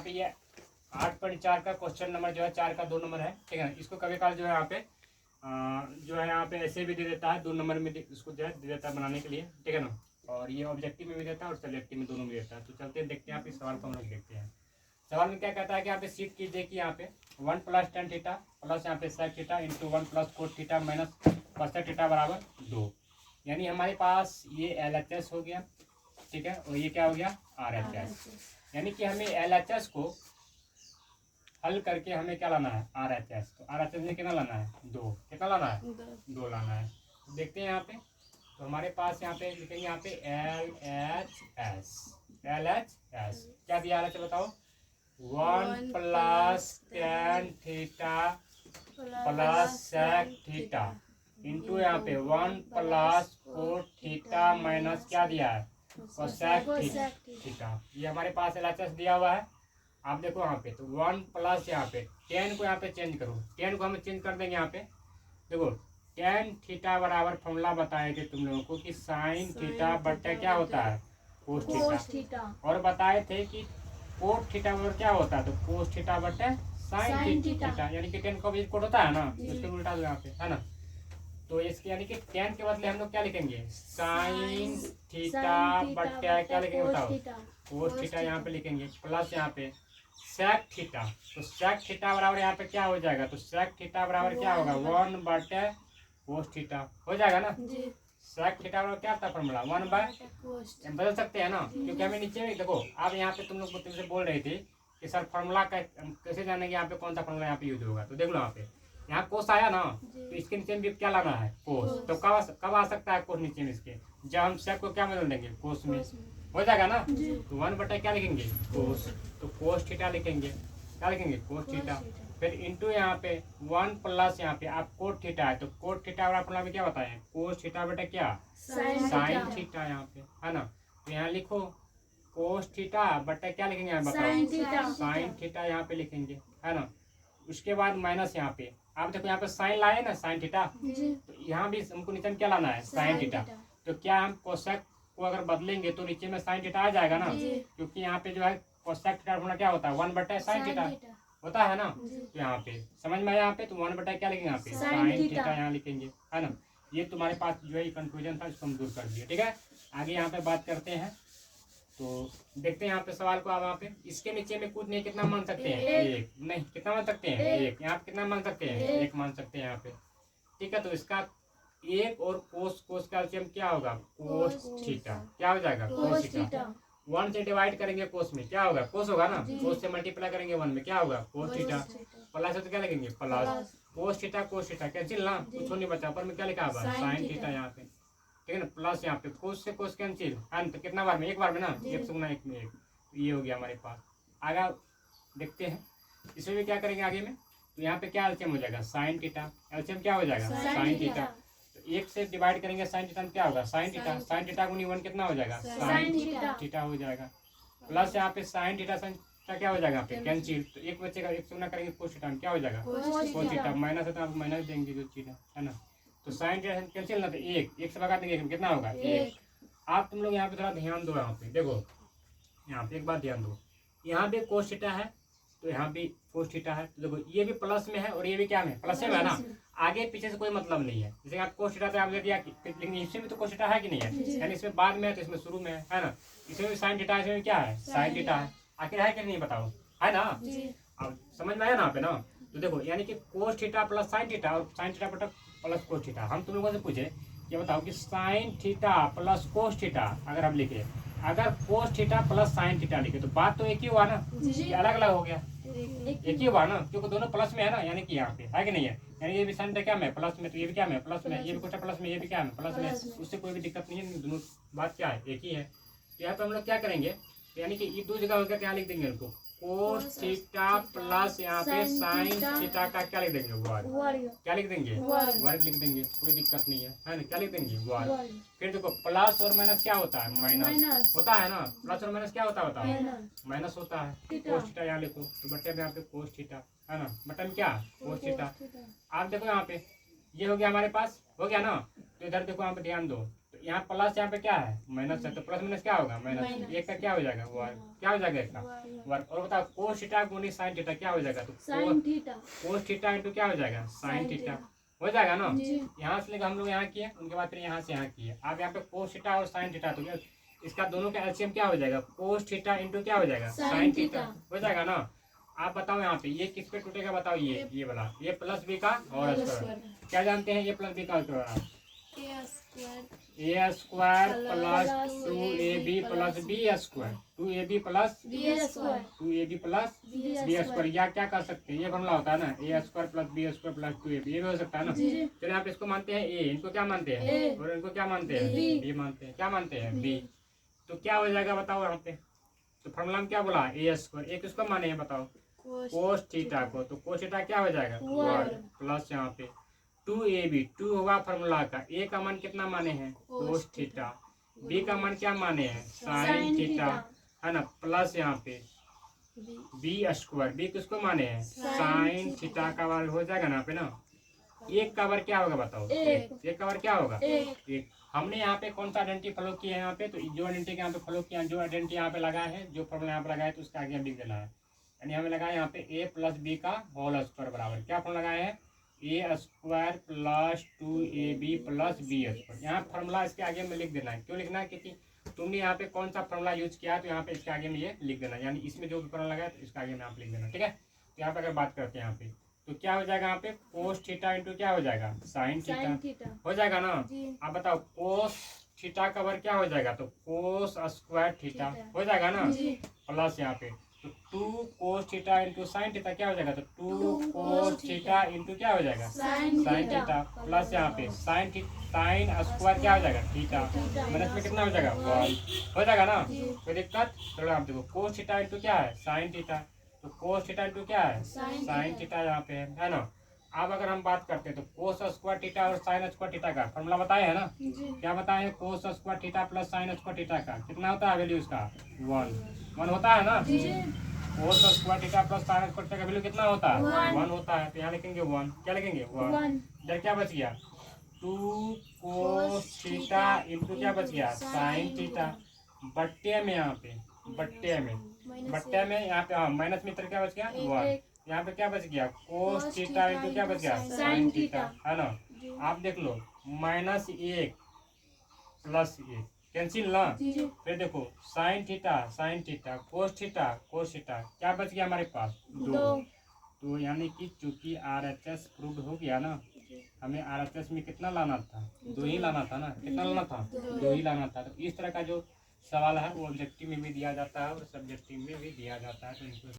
यहाँ पे ये 8.4 का क्वेश्चन नंबर जो है 4 का 2 नंबर है, ठीक है ना। इसको कभी काल जो है यहाँ पे जो है यहाँ पे ऐसे भी दे देता है, 2 नंबर में इसको जो है दे देता है बनाने के लिए, ठीक है ना। और ये ऑब्जेक्टिव में भी देता है और सब्जेक्टिव में, दोनों में देता है। तो चलते हैं देखते हैं यहाँ पे सवाल को हम लोग देखते हैं। सवाल में क्या कहता है कि यहाँ पे सीट कीजिए कि यहाँ पे 1 + tan थीटा प्लस यहाँ पे sec theta into 1 + cot theta minus cosec theta बराबर 2। यानी हमारे पास ये LHS हो गया, ठीक है, और ये क्या हो गया RHS। यानी कि हमें LHS को हल करके हमें क्या लाना है RHS। तो RHS में कितना लाना है 2, कितना लाना है 2 लाना है। तो देखते हैं यहाँ पे, तो हमारे पास यहाँ पे लिखेंगे यहाँ पे LHS क्या दिया RHS बताओ 1 + tan theta plus sec theta into यहाँ पे 1 + cot थीटा माइनस क्या दिया है cosec थीटा। ये हमारे पास LHS दिया हुआ है। आप देखो यहाँ पे तो 1 प्लस यहाँ पे tan को यहाँ पे चेंज करो, tan को हम चेंज कर देंगे यहाँ पे। देखो tan थीटा बराबर फॉर्मूला बताए थे तुम लोगों को कि sin थीटा बट्टा क्या होता है cos थीटा, और बताए थे कि cot थीटा बराबर क्या होता है तो cos थीटा बट्टा sin थीटा। यानी कि tan का भी कोट होता है ना, उसके उल्टा दो यहाँ पे है ना। तो इसके यानी कि tan के बदले हम लोग क्या लिखेंगे sin थीटा बट्टा क्या लिखेंगे बताओ cos थीटा यहाँ पे लिखेंगे प्लस यहाँ पे sec थीटा। तो sec थीटा बराबर यहाँ पे क्या हो जाएगा तो sec थीटा बराबर क्या होगा 1/cos थीटा हो जाएगा ना। sec थीटा बराबर क्या था फॉर्मूला 1/, बदल सकते हैं ना, क्योंकि हमें नीचे में देखो आप यहाँ पे तुम लोग तुमसे बोल रहे थे कि सर फॉर्मूला कैसे जानेंगे यहाँ पे कौन सा फॉर्मूला यहाँ पे यूज होगा। तो देख लो यहाँ पे यहाँ कोस आया ना, तो इसके नीचे में भी क्या लाना है कोस। तो कब आ सकता है कोस नीचे में इसके, जब हम sec को क्या बदल देंगे कोस में, हो जाएगा ना। तो 1/, क्या लिखेंगे कोस, तो कोस थीटा लिखेंगे, क्या लिखेंगे कोस थीटा। फिर इंटू यहाँ पे 1 प्लस यहाँ पे आप कोट थीटा है तो कोट थीटा वाला फॉर्मूला में क्या बताए कोस थीटा बटा क्या साइन थीटा यहाँ पे है ना। तो यहाँ लिखो कोस थीटा बटा क्या लिखेंगे यहाँ बताओ साइन थीटा यहाँ पे लिखेंगे है ना। उसके बाद माइनस यहाँ पे आप देखो यहाँ पे साइन लाए ना साइन थीटा, तो यहाँ भी हमको नीचे में क्या लाना है साइन थीटा। तो क्या हम कोसेक को अगर बदलेंगे तो नीचे में साइन थीटा आ जाएगा ना, क्योंकि यहाँ पे जो है कोसेक थीटा होना क्या होता है 1/sin थीटा होता है ना। तो यहाँ पे समझ में आया, यहाँ पे तो 1/, क्या लिखेंगे यहाँ पे साइन थीटा यहाँ लिखेंगे है ना। ये तुम्हारे पास जो है कंफ्यूजन था इसको हम दूर कर दिए, ठीक है। आगे यहाँ पे बात करते हैं, तो देखते हैं यहाँ पे सवाल को। आप यहाँ पे इसके नीचे में कूदने कितना मान सकते हैं 1, नहीं कितना मान सकते हैं 1, यहाँ पे कितना मान सकते हैं 1 मान सकते हैं यहाँ पे, ठीक है। तो इसका 1 और कोस का एलसीएम क्या होगा कोस थीटा, क्या हो जाएगा कोस थीटा। 1 से डिवाइड करेंगे कोस में क्या होगा कोस होगा ना, कोस से मल्टीप्लाई करेंगे 1 में क्या होगा कोस थीटा, प्लस है तो क्या लिखेंगे प्लस कोस थीटा कैंसिल ना, कुछ नहीं बचा, पर में क्या लिखा हुआ साइन थीटा यहाँ पे, ठीक है ना। प्लस यहाँ पे कोस से कोस कैंसिल अंत कितना बार में एक बार में ना, 1 से गुना 1 में 1, ये हो गया हमारे पास। आगे देखते हैं इसमें भी क्या करेंगे आगे में, तो यहाँ पे क्या एलसीएम हो जाएगा साइन थीटा, एलसीएम क्या हो जाएगा साइन थीटा। तो 1 से डिवाइड करेंगे साइन थीटा में क्या होगा साइन थीटा गुनी 1 कितना हो जाएगा साइन थीटा हो जाएगा। प्लस यहाँ पे साइन थीटा क्या हो जाएगा यहाँ पे कैंसिल, तो 1 बचेगा 1 से गुना करेंगे कोस थीटा में क्या हो जाएगा कोस थीटा, माइनस है तो आप माइनस देंगे जो चीज है ना। तो साइन थीटा कैंसिल ना, तो 1 से भगा देंगे कितना होगा 1। आप तुम लोग यहाँ पे थोड़ा ध्यान दो, यहाँ पे देखो यहाँ पे एक बात ध्यान दो, यहाँ भी कोस थीटा है तो यहाँ भी कोस थीटा है, तो देखो ये भी प्लस में है और ये भी क्या में प्लस में है ना, आगे पीछे से कोई मतलब नहीं है। जैसे आप कोस थीटा पे आप दे दिया लेकिन इसमें भी तो कोस थीटा है कि नहीं है, यानी इसमें बाद में है तो इसमें शुरू में है ना। इसमें भी साइन थीटा, इसमें क्या है साइन थीटा है, आखिर है कि नहीं बताओ है ना। अब समझ में आया ना पे ना। तो देखो यानी कि cos theta plus sine theta और साइन थीटा बटा प्लस कोस थीटा। हम तुम लोगों से पूछे ये बताओ कि sine theta plus cos theta अगर हम लिखे, अगर cos theta plus sine theta लिखे तो बात तो एक ही हुआ ना, अलग अलग हो गया एक ही हुआ ना, क्योंकि दोनों प्लस में है ना, यानी कि यहाँ पे है कि नहीं है, यानी ये भी साइन थीटा क्या में प्लस में, तो ये भी क्या में प्लस में, ये भी कुछ प्लस में, ये भी क्या में प्लस में, उससे कोई भी दिक्कत नहीं है, दोनों बात क्या है एक ही है। तो यहाँ पे हम लोग क्या करेंगे, यानी कि ये 2 जगह हो गया, क्या लिख देंगे उनको कोस थीटा प्लस यहाँ पे साइन थीटा का क्या लिख देंगे वर्ग, क्या लिख देंगे वर्ग लिख देंगे, कोई दिक्कत नहीं है ना, क्या लिख देंगे वर्ग। फिर देखो प्लस और माइनस क्या होता है माइनस होता है ना, प्लस और माइनस क्या होता है माइनस होता है। कोस थीटा यहाँ लिखो तो बट्टे में यहाँ पे कोस थीटा है ना, बट्टे में क्या कोस थीटा। आप देखो यहाँ पे ये हो गया हमारे पास हो गया ना, तो इधर देखो यहाँ पे ध्यान दो, तो यहाँ प्लस यहाँ पे क्या है माइनस है, तो प्लस माइनस क्या होगा माइनस, एक का क्या हो जाएगा वर्ग, क्या हो जाएगा एक का वर्ग। और बताओ कोस थीटा गुनी साइन थीटा क्या हो जाएगा, तो कोस थीटा इंटू क्या हो जाएगा साइन थीटा हो जाएगा ना। यहाँ से लेकर हम लोग यहाँ किए, उनके बाद फिर यहाँ से यहाँ किए। अब यहाँ पे कोस थीटा और साइन थीटा, तो इसका दोनों का एलसीएम क्या हो जाएगा कोस थीटा इंटू क्या हो जाएगा साइन थीटा हो जाएगा ना। आप बताओ यहाँ पे ये किस पे टूटेगा, बताओ ये वाला, ये प्लस बी का होल स्क्वायर। क्या जानते हैं ये प्लस बी का whole square, a square plus 2ab plus b square, 2ab plus 2ab plus b square. या क्या कर सकते हैं, ये फॉर्मूला होता है ना a square plus b square plus 2ab, ये भी हो सकता है ना। चलिए आप इसको मानते हैं ए, इनको क्या मानते हैं और इनको क्या मानते हैं बी मानते हैं, क्या मानते हैं बी। तो क्या हो जाएगा बताओ यहाँ पे, तो फॉर्मूला में क्या बोला ए स्क्वायर, एक किसको माने हैं बताओ कोस थीटा को, तो कोस थीटा क्या हो जाएगा वर्ग प्लस यहाँ पे 2ab, 2 हुआ फॉर्मूला का, ए का मान कितना माने हैं कोस थीटा, बी का मान क्या माने हैं साइन थीटा है ना, प्लस यहाँ पे बी स्क्वायर, बी किसको माने हैं साइन थीटा का वर्ग हो जाएगा ना पे ना। एक का वर्ग क्या होगा बताओ एक का वर्ग क्या होगा एक। हमने यहाँ पे कौन सा आइडेंटिटी फॉलो किया है यहाँ पे, तो जो आइडेंटिटी यहाँ पे फॉलो किया, जो आइडेंटिटी यहाँ पे लगाए हैं, जो फॉर्मूला यहाँ पे लगाए तो उसका आगे लिख देना है। यानी हमें लगाया यहाँ पे ए प्लस बी का होल स्क्वायर बराबर क्या फॉर्मूला लगाए हैं a square plus 2ab plus b square. यहाँ फॉर्मूला इसके आगे में लिख देना है, क्यों लिखना है क्योंकि तुमने यहाँ पे कौन सा फॉर्मूला यूज किया है, तो यहाँ पे इसके आगे में ये लिख देना, यानी इसमें जो भी फॉर्मूला लगाया तो इसके आगे में आप लिख देना, ठीक है। तो यहाँ पे अगर बात करते हैं यहाँ पे तो क्या हो जाएगा यहाँ पे कोस थीटा इंटू क्या हो जाएगा साइन थीटा हो जाएगा ना। आप बताओ कोस थीटा का वर्ग क्या हो जाएगा, तो कोस स्क्वायर थीटा हो जाएगा ना, प्लस यहाँ पे तो 2 cos theta into sine theta क्या हो जाएगा, तो 2 कोस थीटा इंटू क्या हो जाएगा साइन थीटा प्लस यहाँ पे साइन स्क्वायर क्या हो जाएगा थीटा, माइनस में कितना हो जाएगा 1 हो जाएगा ना। कोई दिक्कत, चलो आप देखो कोस थीटा इंटू क्या है साइन थीटा, तो कोस थीटा इंटू क्या है साइन थीटा यहाँ पे है ना। अब अगर हम बात करते हैं तो कोस स्क्वायर थीटा और साइन स्क्वायर थीटा का फॉर्मूला बताए है ना, क्या बताए हैं cos square theta plus sine square theta का कितना होता है वैल्यू इसका 1 होता है ना। Cos square theta plus sine square theta का वैल्यू कितना होता है 1 होता है, तो यहाँ लिखेंगे 1, क्या लिखेंगे 1। इधर क्या बच गया 2 कोस थीटा इंटू क्या बच गया साइन थीटा, बट्टे में यहाँ पे बट्टे में यहाँ पे माइनस में क्या बच गया 1, यहाँ पे क्या बच गया कोस थीटा इंटू क्या बच गया साइन थीटा है ना। आप देख लो -1 प्लस 1 कैंसिल ना, फिर देखो साइन थीटा कोस थीटा क्या बच गया हमारे पास 2। तो यानी कि चूंकि RHS प्रूव हो गया ना, हमें RHS में कितना लाना था 2 ही लाना था ना, कितना लाना था 2 ही लाना था। तो इस तरह का जो सवाल है वो ऑब्जेक्टिव में भी दिया जाता है और सब्जेक्टिव में भी दिया जाता है, तो